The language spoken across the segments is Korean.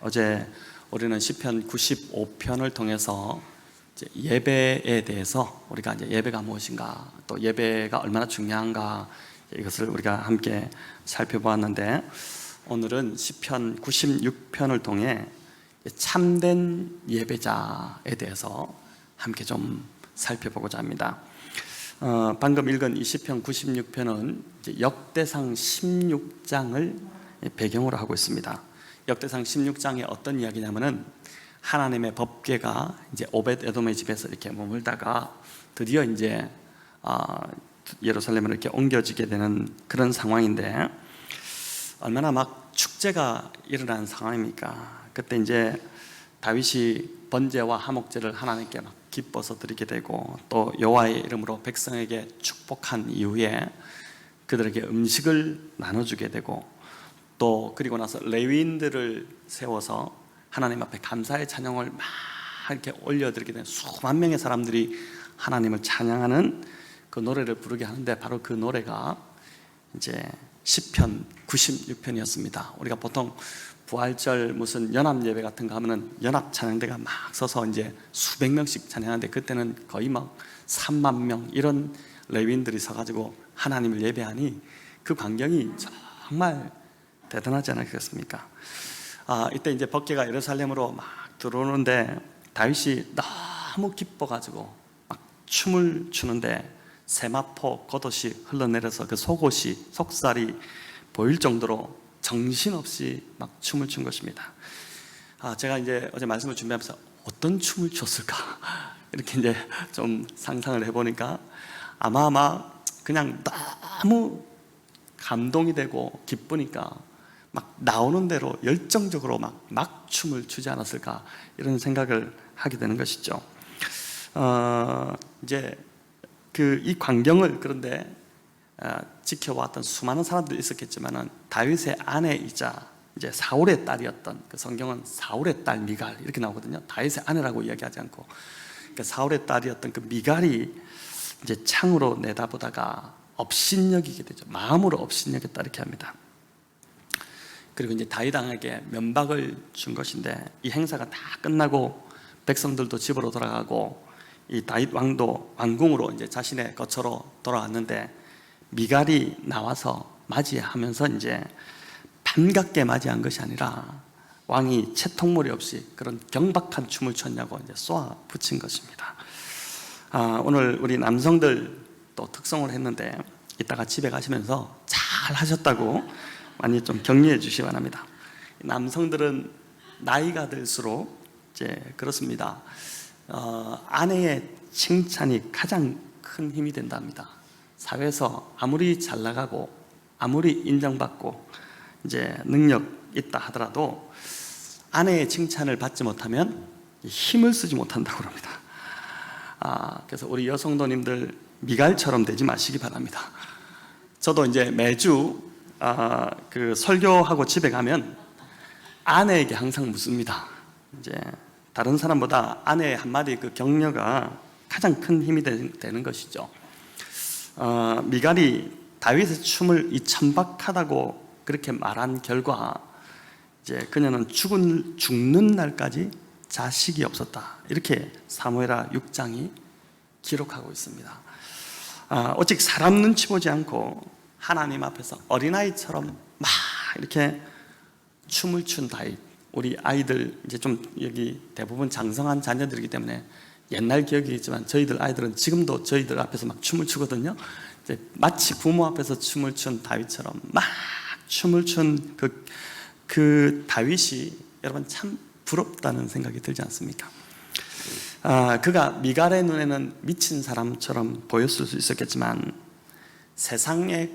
어제 우리는 시편 95편을 통해서 이제 예배에 대해서 우리가 이제 예배가 무엇인가, 또 예배가 얼마나 중요한가, 이것을 우리가 함께 살펴보았는데, 오늘은 시편 96편을 통해 참된 예배자에 대해서 함께 좀 살펴보고자 합니다. 방금 읽은 이 시편 96편은 역대상 16장을 배경으로 하고 있습니다. 역대상 16장에 어떤 이야기냐면은 하나님의 법궤가 이제 오벳 에돔의 집에서 이렇게 머물다가 드디어 이제 예루살렘으로 이렇게 옮겨지게 되는 그런 상황인데, 얼마나 막 축제가 일어나는 상황입니까? 그때 이제 다윗이 번제와 화목제를 하나님께 막 기뻐서 드리게 되고, 또 여호와의 이름으로 백성에게 축복한 이후에 그들에게 음식을 나눠주게 되고, 또 그리고 나서 레위인들을 세워서 하나님 앞에 감사의 찬양을 막 이렇게 올려드리게 되는 수만 명의 사람들이 하나님을 찬양하는 그 노래를 부르게 하는데, 바로 그 노래가 이제 시편 96편이었습니다. 우리가 보통 부활절 무슨 연합 예배 같은 거 하면은 연합 찬양대가 막 서서 이제 수백 명씩 찬양하는데, 그때는 거의 막 3만 명 이런 레위인들이 서가지고 하나님을 예배하니 그 광경이 정말 대단하지 않았겠습니까? 이때 이제 법궤가 예루살렘으로 막 들어오는데 다윗이 너무 기뻐가지고 막 춤을 추는데, 세마포 겉옷이 흘러내려서 그 속살이 보일 정도로 정신없이 막 춤을 춘 것입니다. 제가 이제 어제 말씀을 준비하면서 어떤 춤을 췄을까 이렇게 이제 좀 상상을 해보니까, 아마 그냥 너무 감동이 되고 기쁘니까 막 나오는 대로 열정적으로 막 춤을 추지 않았을까, 이런 생각을 하게 되는 것이죠. 이제 이 광경을 그런데 지켜왔던 수많은 사람들이 있었겠지만은, 다윗의 아내이자 이제 사울의 딸이었던, 그 성경은 사울의 딸 미갈 이렇게 나오거든요. 다윗의 아내라고 이야기하지 않고, 그러니까 사울의 딸이었던 그 미갈이 이제 창으로 내다보다가 업신여기게 되죠. 마음으로 업신여겼다 이렇게 합니다. 그리고 이제 다윗 왕에게 면박을 준 것인데, 이 행사가 다 끝나고 백성들도 집으로 돌아가고 이 다윗 왕도 왕궁으로 이제 자신의 거처로 돌아왔는데, 미갈이 나와서 맞이하면서 이제 반갑게 맞이한 것이 아니라 왕이 채통머리 없이 그런 경박한 춤을 췄냐고 이제 쏘아 붙인 것입니다. 오늘 우리 남성들 또 특성을 했는데, 이따가 집에 가시면서 잘 하셨다고 많이 좀 격려해 주시기 바랍니다. 남성들은 나이가 들수록 이제 그렇습니다. 아내의 칭찬이 가장 큰 힘이 된답니다. 사회에서 아무리 잘 나가고 아무리 인정받고 이제 능력 있다 하더라도 아내의 칭찬을 받지 못하면 힘을 쓰지 못한다고 합니다. 그래서 우리 여성도님들 미갈처럼 되지 마시기 바랍니다. 저도 이제 매주 그 설교하고 집에 가면 아내에게 항상 묻습니다. 이제 다른 사람보다 아내의 한마디 그 격려가 가장 큰 힘이 되는 것이죠. 미갈이 다윗의 춤을 이 천박하다고 그렇게 말한 결과, 이제 그녀는 죽는 날까지 자식이 없었다, 이렇게 사무엘하 6장이 기록하고 있습니다. 오직 사람 눈치 보지 않고 하나님 앞에서 어린아이처럼 막 이렇게 춤을 춘 다윗. 우리 아이들 이제 좀 여기 대부분 장성한 자녀들이기 때문에 옛날 기억이 있지만, 저희들 아이들은 지금도 저희들 앞에서 막 춤을 추거든요. 이제 마치 부모 앞에서 춤을 춘 다윗처럼 막 춤을 춘 그 다윗이 여러분 참 부럽다는 생각이 들지 않습니까? 그가 미갈의 눈에는 미친 사람처럼 보였을 수 있었겠지만, 세상에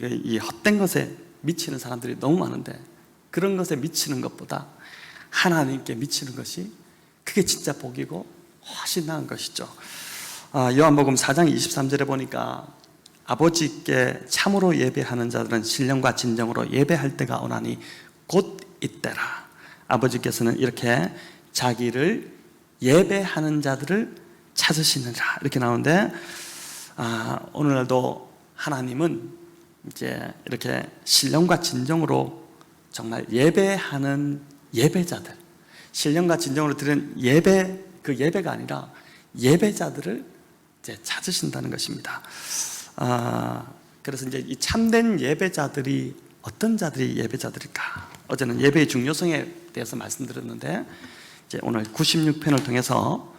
이 헛된 것에 미치는 사람들이 너무 많은데, 그런 것에 미치는 것보다 하나님께 미치는 것이, 그게 진짜 복이고 훨씬 나은 것이죠. 요한복음 4장 23절에 보니까, 아버지께 참으로 예배하는 자들은 신령과 진정으로 예배할 때가 오나니 곧 이때라. 아버지께서는 이렇게 자기를 예배하는 자들을 찾으시느니라, 이렇게 나오는데, 오늘날도 하나님은 이제 이렇게 신령과 진정으로 정말 예배하는 예배자들, 신령과 진정으로 드리는 예배, 그 예배가 아니라 예배자들을 이제 찾으신다는 것입니다. 그래서 이제 이 참된 예배자들이 어떤 자들이 예배자들일까? 어제는 예배의 중요성에 대해서 말씀드렸는데, 이제 오늘 96편을 통해서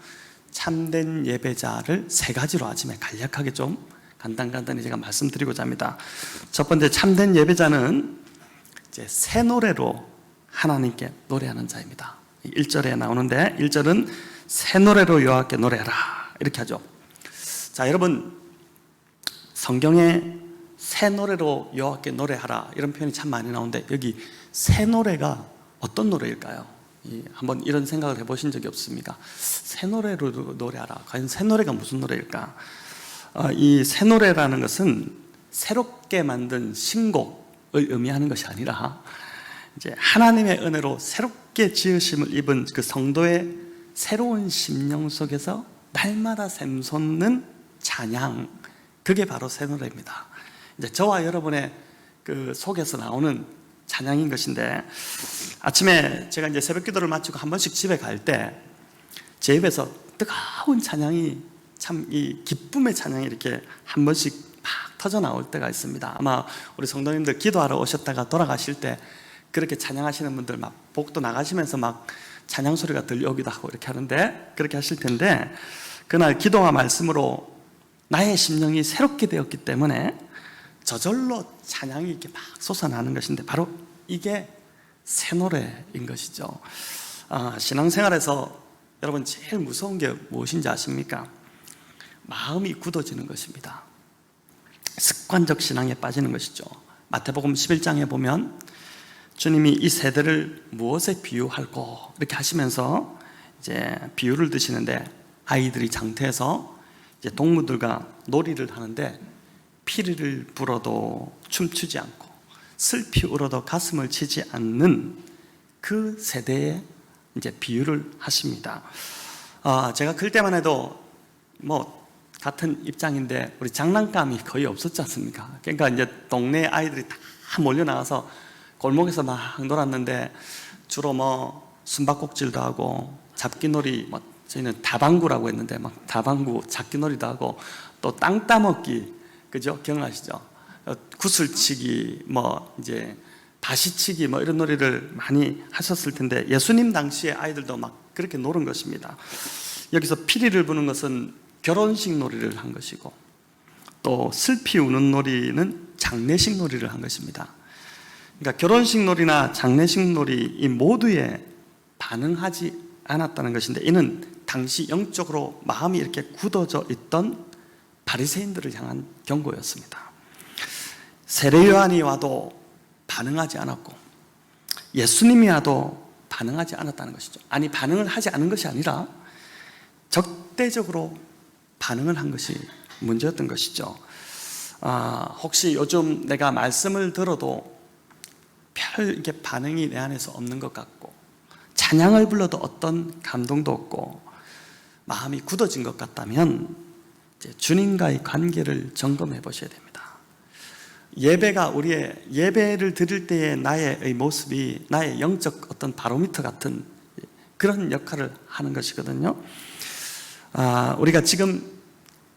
참된 예배자를 세 가지로 아침에 간략하게 좀 간단히 제가 말씀드리고자 합니다. 첫 번째, 참된 예배자는 이제 새 노래로 하나님께 노래하는 자입니다. 1절에 나오는데, 1절은 새 노래로 여호와께 노래하라 이렇게 하죠. 자, 여러분, 성경에 새 노래로 여호와께 노래하라 이런 표현이 참 많이 나오는데, 여기 새 노래가 어떤 노래일까요? 한번 이런 생각을 해보신 적이 없습니까? 새 노래로 노래하라. 과연 새 노래가 무슨 노래일까? 이 새 노래라는 것은 새롭게 만든 신곡을 의미하는 것이 아니라, 이제 하나님의 은혜로 새롭게 지으심을 입은 그 성도의 새로운 심령 속에서 날마다 샘솟는 찬양, 그게 바로 새 노래입니다. 이제 저와 여러분의 그 속에서 나오는 찬양인 것인데, 아침에 제가 이제 새벽 기도를 마치고 한 번씩 집에 갈 때 제 입에서 뜨거운 찬양이, 참 이 기쁨의 찬양이 이렇게 한 번씩 막 터져 나올 때가 있습니다. 아마 우리 성도님들 기도하러 오셨다가 돌아가실 때 그렇게 찬양하시는 분들 막 복도 나가시면서 막 찬양 소리가 들려오기도 하고 이렇게 하는데, 그렇게 하실 텐데, 그날 기도와 말씀으로 나의 심령이 새롭게 되었기 때문에 저절로 찬양이 이렇게 막 솟아나는 것인데, 바로 이게 새 노래인 것이죠. 신앙생활에서 여러분 제일 무서운 게 무엇인지 아십니까? 마음이 굳어지는 것입니다. 습관적 신앙에 빠지는 것이죠. 마태복음 11장에 보면 주님이 이 세대를 무엇에 비유할꼬 이렇게 하시면서 이제 비유를 드시는데, 아이들이 장태에서 이제 동무들과 놀이를 하는데 피리를 불어도 춤추지 않고 슬피 울어도 가슴을 치지 않는 그 세대에 이제 비유를 하십니다. 제가 클 때만 해도 뭐 같은 입장인데 우리 장난감이 거의 없었지 않습니까? 그러니까 이제 동네 아이들이 다 몰려 나와서 골목에서 막 놀았는데, 주로 뭐 숨바꼭질도 하고 잡기놀이, 뭐 저희는 다방구라고 했는데 막 다방구 잡기놀이도 하고, 또 땅 따먹기, 그죠? 기억나시죠? 구슬치기, 뭐 이제 다시치기, 뭐 이런 놀이를 많이 하셨을 텐데, 예수님 당시에 아이들도 막 그렇게 노는 것입니다. 여기서 피리를 부는 것은 결혼식 놀이를 한 것이고, 또 슬피 우는 놀이는 장례식 놀이를 한 것입니다. 그러니까 결혼식 놀이나 장례식 놀이 이 모두에 반응하지 않았다는 것인데, 이는 당시 영적으로 마음이 이렇게 굳어져 있던 바리새인들을 향한 경고였습니다. 세례 요한이 와도 반응하지 않았고, 예수님이 와도 반응하지 않았다는 것이죠. 아니, 반응을 하지 않은 것이 아니라 적대적으로 반응을 한 것이 문제였던 것이죠. 혹시 요즘 내가 말씀을 들어도 별 이렇게 반응이 내 안에서 없는 것 같고, 찬양을 불러도 어떤 감동도 없고, 마음이 굳어진 것 같다면 이제 주님과의 관계를 점검해 보셔야 됩니다. 예배가, 우리의 예배를 드릴 때의 나의 모습이 나의 영적 어떤 바로미터 같은 그런 역할을 하는 것이거든요. 우리가 지금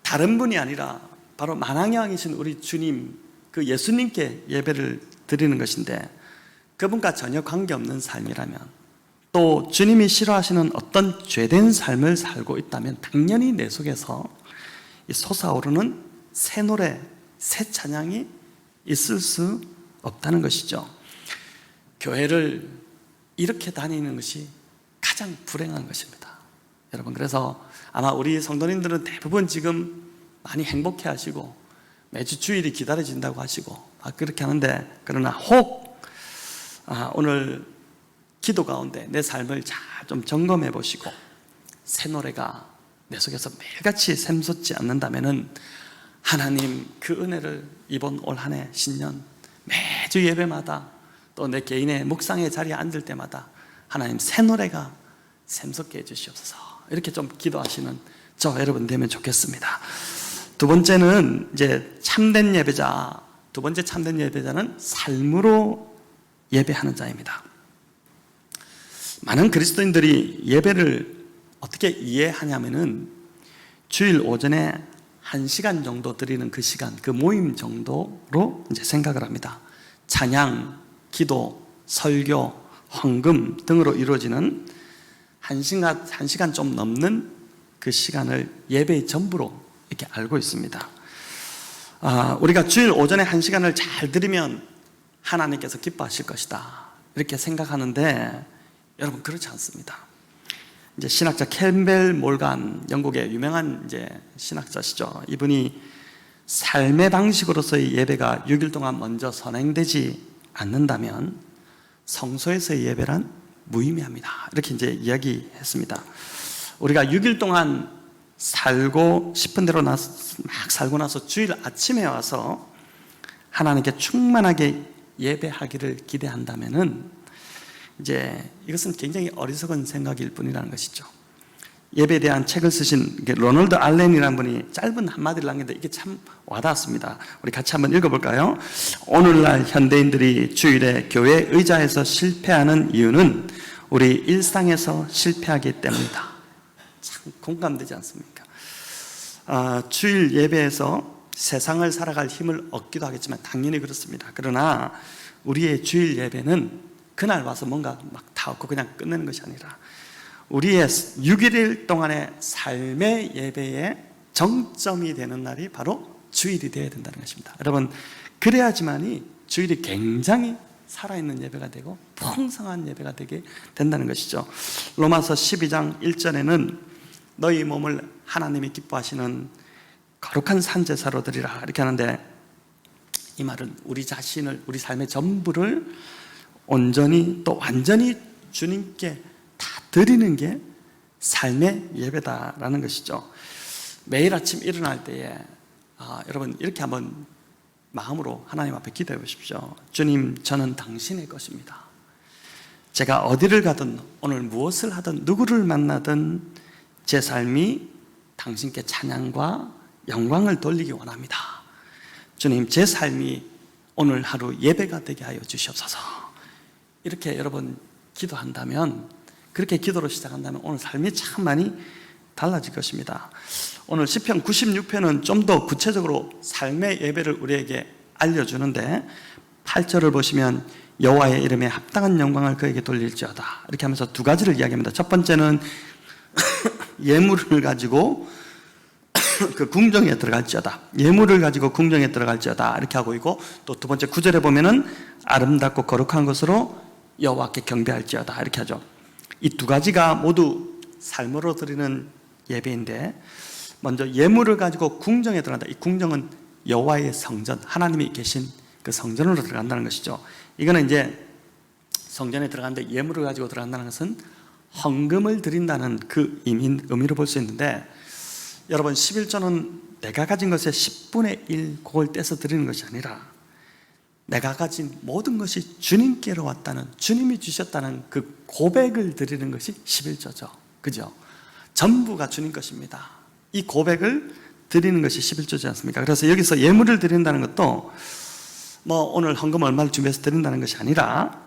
다른 분이 아니라 바로 만왕의 우리 주님, 그 예수님께 예배를 드리는 것인데, 그분과 전혀 관계없는 삶이라면, 또 주님이 싫어하시는 어떤 죄된 삶을 살고 있다면 당연히 내 속에서 이 솟아오르는 새 노래, 새 찬양이 있을 수 없다는 것이죠. 교회를 이렇게 다니는 것이 가장 불행한 것입니다, 여러분. 그래서 아마 우리 성도님들은 대부분 지금 많이 행복해 하시고 매주 주일이 기다려진다고 하시고 그렇게 하는데, 그러나 혹 오늘 기도 가운데 내 삶을 잘 좀 점검해 보시고 새 노래가 내 속에서 매일같이 샘솟지 않는다면은, 하나님 그 은혜를 이번 올 한 해 신년 매주 예배마다 또 내 개인의 묵상의 자리에 앉을 때마다 하나님 새 노래가 샘솟게 해주시옵소서, 이렇게 좀 기도하시는 저 여러분 되면 좋겠습니다. 두 번째는 이제 참된 예배자, 두 번째 참된 예배자는 삶으로 예배하는 자입니다. 많은 그리스도인들이 예배를 어떻게 이해하냐면은 주일 오전에 1시간 정도 드리는 그 시간, 그 모임 정도로 이제 생각을 합니다. 찬양, 기도, 설교, 헌금 등으로 이루어지는 1시간 좀 넘는 그 시간을 예배의 전부로 이렇게 알고 있습니다. 우리가 주일 오전에 1시간을 잘 드리면 하나님께서 기뻐하실 것이다, 이렇게 생각하는데 여러분, 그렇지 않습니다. 이제 신학자 캠벨 몰간, 영국의 유명한 이제 신학자시죠. 이분이 삶의 방식으로서의 예배가 6일 동안 먼저 선행되지 않는다면 성소에서의 예배란 무의미합니다, 이렇게 이제 이야기했습니다. 우리가 6일 동안 살고 싶은 대로 막 살고 나서 주일 아침에 와서 하나님께 충만하게 예배하기를 기대한다면은 이제 이것은 굉장히 어리석은 생각일 뿐이라는 것이죠. 예배에 대한 책을 쓰신 로널드 알렌이라는 분이 짧은 한마디를 남겼는데 이게 참 와닿았습니다. 우리 같이 한번 읽어볼까요? 오늘날 현대인들이 주일에 교회 의자에서 실패하는 이유는 우리 일상에서 실패하기 때문이다. 참 공감되지 않습니까? 주일 예배에서 세상을 살아갈 힘을 얻기도 하겠지만 당연히 그렇습니다. 그러나 우리의 주일 예배는 그날 와서 뭔가 막 다 얻고 그냥 끝내는 것이 아니라 우리의 6일 동안의 삶의 예배의 정점이 되는 날이 바로 주일이 되어야 된다는 것입니다. 여러분, 그래야지만이 주일이 굉장히 살아있는 예배가 되고 풍성한 예배가 되게 된다는 것이죠. 로마서 12장 1절에는 너희 몸을 하나님이 기뻐하시는 거룩한 산제사로 드리라, 이렇게 하는데, 이 말은 우리 자신을, 우리 삶의 전부를 온전히 또 완전히 주님께 다 드리는 게 삶의 예배다라는 것이죠. 매일 아침 일어날 때에 여러분 이렇게 한번 마음으로 하나님 앞에 기도해 보십시오. 주님, 저는 당신의 것입니다. 제가 어디를 가든 오늘 무엇을 하든 누구를 만나든 제 삶이 당신께 찬양과 영광을 돌리기 원합니다. 주님, 제 삶이 오늘 하루 예배가 되게 하여 주시옵소서. 이렇게 여러분 기도한다면, 그렇게 기도로 시작한다면 오늘 삶이 참 많이 달라질 것입니다. 오늘 시편 96편은 좀 더 구체적으로 삶의 예배를 우리에게 알려주는데 8절을 보시면 여호와의 이름에 합당한 영광을 그에게 돌릴지어다, 이렇게 하면서 두 가지를 이야기합니다. 첫 번째는 예물을 가지고 그 궁정에 들어갈지어다, 예물을 가지고 궁정에 들어갈지어다, 이렇게 하고 있고, 또 두 번째 9절에 보면은 아름답고 거룩한 것으로 여호와께 경배할지어다, 이렇게 하죠. 이 두 가지가 모두 삶으로 드리는 예배인데, 먼저 예물을 가지고 궁정에 들어간다. 이 궁정은 여호와의 성전, 하나님이 계신 그 성전으로 들어간다는 것이죠. 이거는 이제 성전에 들어가는데 예물을 가지고 들어간다는 것은 헌금을 드린다는 그 의미로 볼 수 있는데, 여러분 11조는 내가 가진 것의 10분의 1 그걸 떼서 드리는 것이 아니라 내가 가진 모든 것이 주님께로 왔다는, 주님이 주셨다는 그 고백을 드리는 것이 11조죠. 그죠? 전부가 주님 것입니다. 이 고백을 드리는 것이 11조지 않습니까? 그래서 여기서 예물을 드린다는 것도 뭐 오늘 헌금 얼마를 준비해서 드린다는 것이 아니라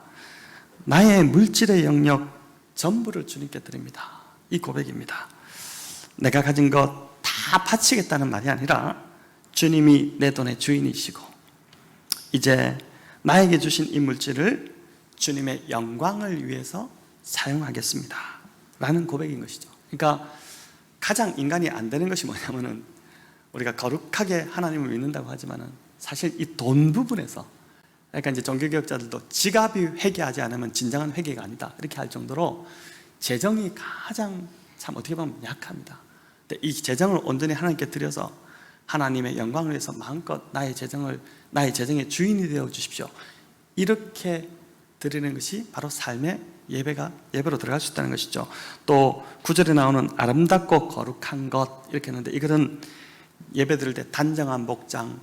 나의 물질의 영역 전부를 주님께 드립니다. 이 고백입니다. 내가 가진 것 다 바치겠다는 말이 아니라 주님이 내 돈의 주인이시고 이제 나에게 주신 이 물질을 주님의 영광을 위해서 사용하겠습니다 라는 고백인 것이죠. 그러니까 가장 인간이 안 되는 것이 뭐냐면은, 우리가 거룩하게 하나님을 믿는다고 하지만은 사실 이 돈 부분에서, 그러니까 이제 종교개혁자들도 지갑이 회개하지 않으면 진정한 회개가 아니다, 이렇게 할 정도로 재정이 가장 참 어떻게 보면 약합니다. 근데 이 재정을 온전히 하나님께 드려서 하나님의 영광을 위해서 마음껏 나의 재정의 주인이 되어 주십시오, 이렇게 드리는 것이 바로 삶의 예배로 들어갈 수 있다는 것이죠. 또 9절에 나오는 아름답고 거룩한 것, 이렇게 했는데 이것은 예배 드릴 때 단정한 목장,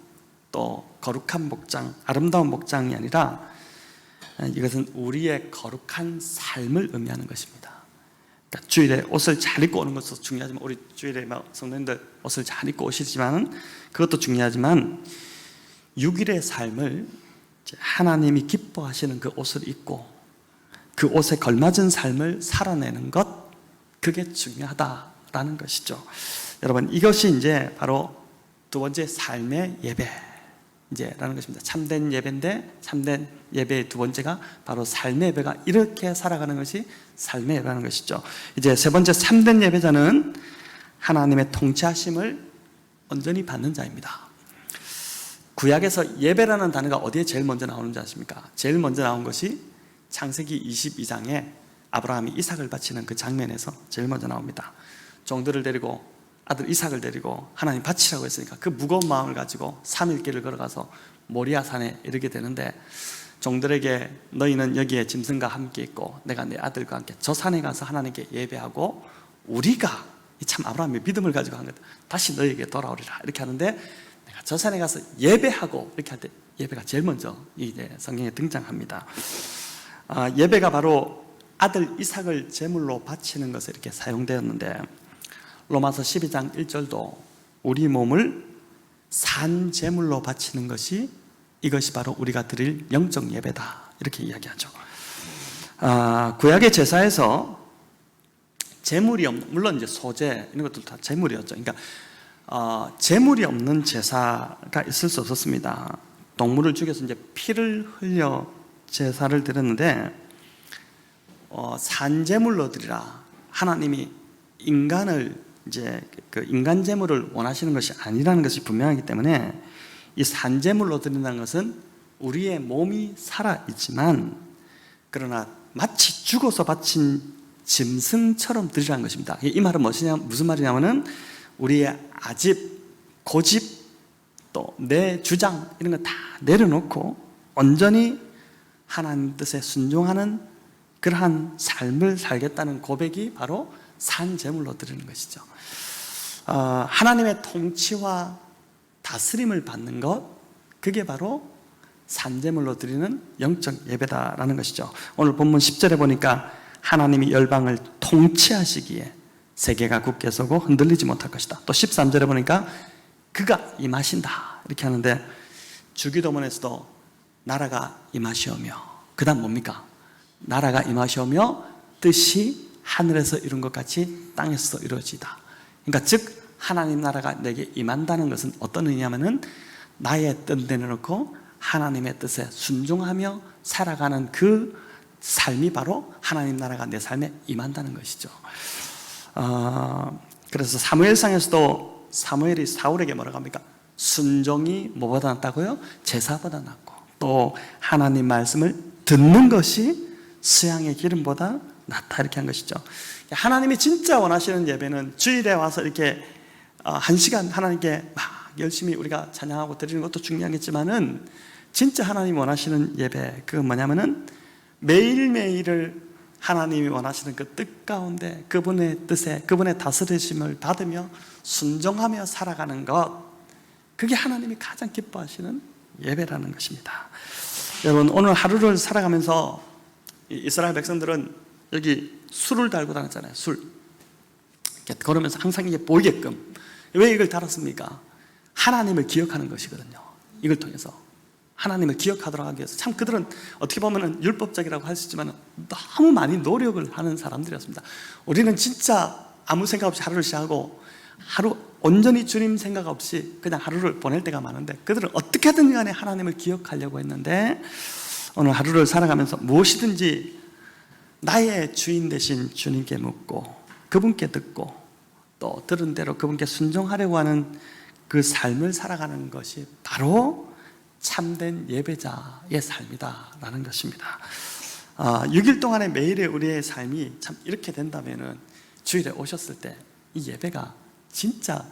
또 거룩한 목장, 아름다운 목장이 아니라 이것은 우리의 거룩한 삶을 의미하는 것입니다. 그러니까 주일에 옷을 잘 입고 오는 것도 중요하지만, 우리 주일에 성도님들 옷을 잘 입고 오시지만 그것도 중요하지만 6일의 삶을 하나님이 기뻐하시는 그 옷을 입고 그 옷에 걸맞은 삶을 살아내는 것, 그게 중요하다라는 것이죠. 여러분, 이것이 이제 바로 두 번째 삶의 예배 라는 것입니다. 참된 예배인데, 참된 예배의 두 번째가 바로 삶의 예배가 이렇게 살아가는 것이 삶의 예배라는 것이죠. 이제 세 번째, 참된 예배자는 하나님의 통치하심을 온전히 받는 자입니다. 구약에서 예배라는 단어가 어디에 제일 먼저 나오는지 아십니까? 제일 먼저 나온 것이 창세기 22장에 아브라함이 이삭을 바치는 그 장면에서 제일 먼저 나옵니다. 종들을 데리고, 아들 이삭을 데리고 하나님 바치라고 했으니까 그 무거운 마음을 가지고 3일 길을 걸어가서 모리아 산에 이르게 되는데, 종들에게 너희는 여기에 짐승과 함께 있고 내가 내 아들과 함께 저 산에 가서 하나님께 예배하고 우리가, 참 아브라함의 믿음을 가지고 한 것, 다시 너희에게 돌아오리라 이렇게 하는데, 내가 저 산에 가서 예배하고 이렇게 할 때 예배가 제일 먼저 이제 성경에 등장합니다. 예배가 바로 아들 이삭을 제물로 바치는 것에 이렇게 사용되었는데, 로마서 12장 1절도 우리 몸을 산 제물로 바치는 것이, 이것이 바로 우리가 드릴 영적 예배다 이렇게 이야기하죠. 구약의 제사에서 제물이 없는, 물론 이제 소제 이런 것도 다 제물이었죠. 그러니까 제물이 없는 제사가 있을 수 없었습니다. 동물을 죽여서 이제 피를 흘려 제사를 드렸는데, 산 제물로 드리라. 하나님이 인간을 이제 그 인간 제물을 원하시는 것이 아니라는 것이 분명하기 때문에, 이 산 제물로 드린다는 것은 우리의 몸이 살아 있지만 그러나 마치 죽어서 바친 짐승처럼 드리라는 것입니다. 이 말은 무슨 말이냐면은, 우리의 아집, 고집, 또 내 주장 이런 거 다 내려놓고 온전히 하나님 뜻에 순종하는 그러한 삶을 살겠다는 고백이 바로 산 제물로 드리는 것이죠. 하나님의 통치와 다스림을 받는 것, 그게 바로 산 제물로 드리는 영적 예배다라는 것이죠. 오늘 본문 10절에 보니까 하나님이 열방을 통치하시기에 세계가 굳게 서고 흔들리지 못할 것이다. 또 13절에 보니까 그가 임하신다 이렇게 하는데, 주기도문에서도 나라가 임하시오며, 그 다음 뭡니까? 나라가 임하시오며 뜻이 하늘에서 이룬 것 같이 땅에서 이루어지다. 그러니까 즉 하나님 나라가 내게 임한다는 것은 어떤 의미냐면은, 나의 뜻 내려놓고 하나님의 뜻에 순종하며 살아가는 그 삶이 바로 하나님 나라가 내 삶에 임한다는 것이죠. 그래서 사무엘상에서도 사무엘이 사울에게 뭐라고 합니까? 순종이 뭐보다 낫다고요? 제사보다 낫고, 또 하나님 말씀을 듣는 것이 수양의 기름보다 낫다 이렇게 한 것이죠. 하나님이 진짜 원하시는 예배는 주일에 와서 이렇게 1시간 하나님께 막 열심히 우리가 찬양하고 드리는 것도 중요하겠지만은, 진짜 하나님이 원하시는 예배, 그건 뭐냐면은 매일매일을 하나님이 원하시는 그 뜻 가운데 그분의 뜻에, 그분의 다스리심을 받으며 순종하며 살아가는 것, 그게 하나님이 가장 기뻐하시는 예배라는 것입니다. 여러분, 오늘 하루를 살아가면서 이스라엘 백성들은 여기 술을 달고 다녔잖아요. 술. 걸으면서 항상 이게 보이게끔. 왜 이걸 달았습니까? 하나님을 기억하는 것이거든요. 이걸 통해서 하나님을 기억하도록 하기 위해서. 참 그들은 어떻게 보면 율법적이라고 할 수 있지만 너무 많이 노력을 하는 사람들이었습니다. 우리는 진짜 아무 생각 없이 하루를 시작하고 하루 온전히 주님 생각 없이 그냥 하루를 보낼 때가 많은데, 그들은 어떻게든 간에 하나님을 기억하려고 했는데, 오늘 하루를 살아가면서 무엇이든지 나의 주인 되신 주님께 묻고 그분께 듣고 또 들은 대로 그분께 순종하려고 하는 그 삶을 살아가는 것이 바로 참된 예배자의 삶이다라는 것입니다. 6일 동안의 매일의 우리의 삶이 참 이렇게 된다면은, 주일에 오셨을 때 이 예배가 진짜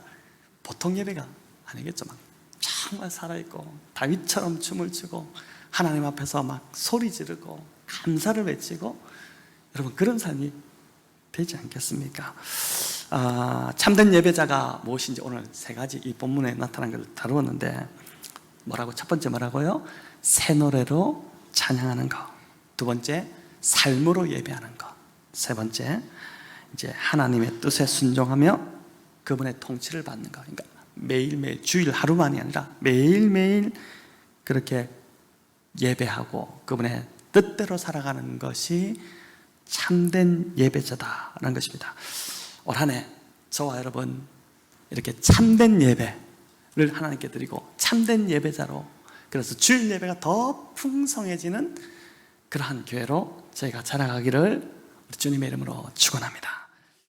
보통 예배가 아니겠죠. 막 정말 살아있고 다윗처럼 춤을 추고 하나님 앞에서 막 소리 지르고 감사를 외치고, 여러분 그런 삶이 되지 않겠습니까? 참된 예배자가 무엇인지 오늘 세 가지 이 본문에 나타난 것을 다루었는데, 뭐라고? 첫 번째 뭐라고요? 새 노래로 찬양하는 것. 두 번째, 삶으로 예배하는 것. 세 번째, 이제 하나님의 뜻에 순종하며 그분의 통치를 받는 것. 그러니까 매일매일, 주일 하루만이 아니라 매일매일 그렇게 예배하고 그분의 뜻대로 살아가는 것이 참된 예배자다라는 것입니다. 올 한 해 저와 여러분 이렇게 참된 예배를 하나님께 드리고 참된 예배자로, 그래서 주일 예배가 더 풍성해지는 그러한 교회로 저희가 자라가기를 우리 주님의 이름으로 축원합니다.